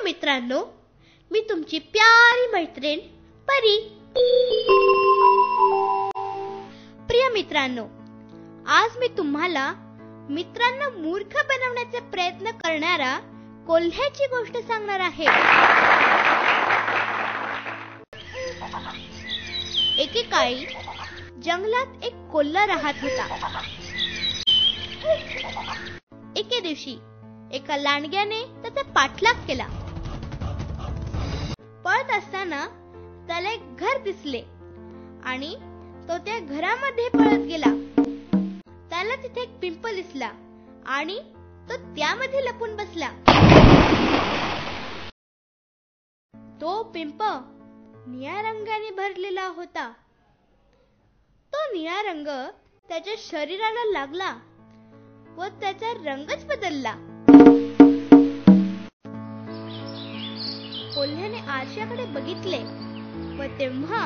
मित्रांनो, मी तुमची प्यारी मैत्रीण परी। प्रिय मित्रांनो, आज मी तुम्हाला मित्रांना मूर्ख बनवण्याचा प्रयत्न करणारा कोल्ह्याची गोष्ट सांगणार आहे। एकेकाळी जंगलात एक कोल्हा राहत होता। एके दिवशी एका लांडग्याने त्याचा पाठलाग केला। पळत असताना त्याला एक घर दिसले आणि तो त्या घरामध्ये पळत गेला। त्याला तिथे एक पिंप दिसला आणि तो त्यामध्ये लपून बसला। तो पिंप निळ्या रंगाने भरलेला होता। तो निळा रंग त्याच्या शरीराला लागला व त्याचा रंगच बदलला। कोल्ह्याने आरशाकडे बघितले व तेव्हा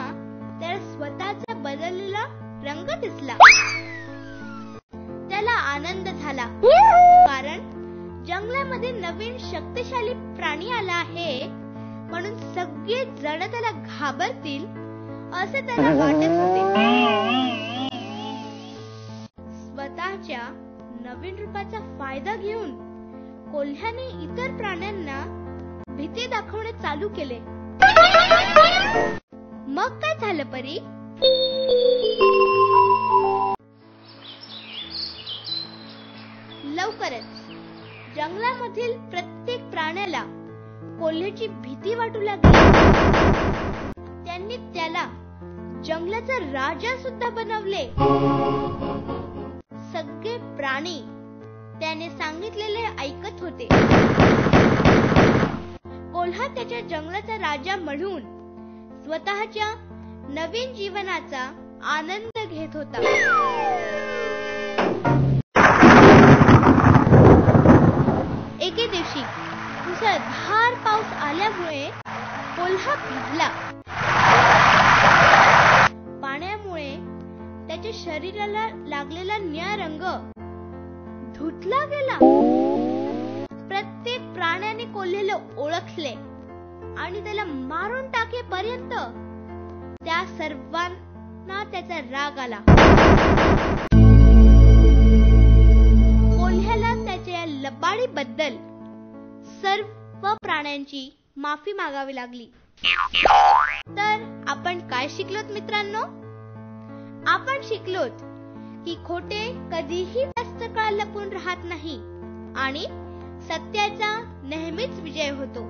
त्याला स्वतःचा बदललेला रंग दिसला। त्याला आनंद झाला, कारण जंगलामध्ये नवीन शक्तिशाली प्राणी आला आहे, म्हणून सगळे जण त्याला घाबरतील असे त्याला वाटत होते। स्वतःच्या नवीन रूपाचा फायदा घेऊन कोल्ह्याने इतर प्राण्यांना भीती दाखवणे चालू केले। मग काय झालं परी? लवकरच जंगलामधील प्रत्येक प्राण्याला कोल्ह्याची भीती वाटू लागली। त्यांनी त्याला जंगलाचा राजा सुद्धा बनवले। सगळे प्राणी त्याने सांगितलेले ऐकत होते। कोल्हा त्याच्या जंगलाचा राजा म्हणून स्वतःच्या नवीन जीवनाचा आनंद घेत होता। एके दिवशी मुसळधार पाऊस आल्यामुळे कोल्हा भिजला। पाण्यामुळे त्याच्या शरीराला लागलेला निळा रंग धुतला गेला। प्रत्येक प्राण्याने कोल्ह्याला ओळखले आणि त्याला मारून टाकेपर्यंत त्या सर्वांना त्याचा राग आला। कोल्ह्याला त्याच्या लबाडीबद्दल सर्व प्राण्यांची माफी मागावी लागली। तर आपण काय शिकलोत मित्रांनो? आपण शिकलोत की खोटे कधीही जास्त काळ लपून राहत नाही आणि सत्याचा नेहमीच विजय होतो।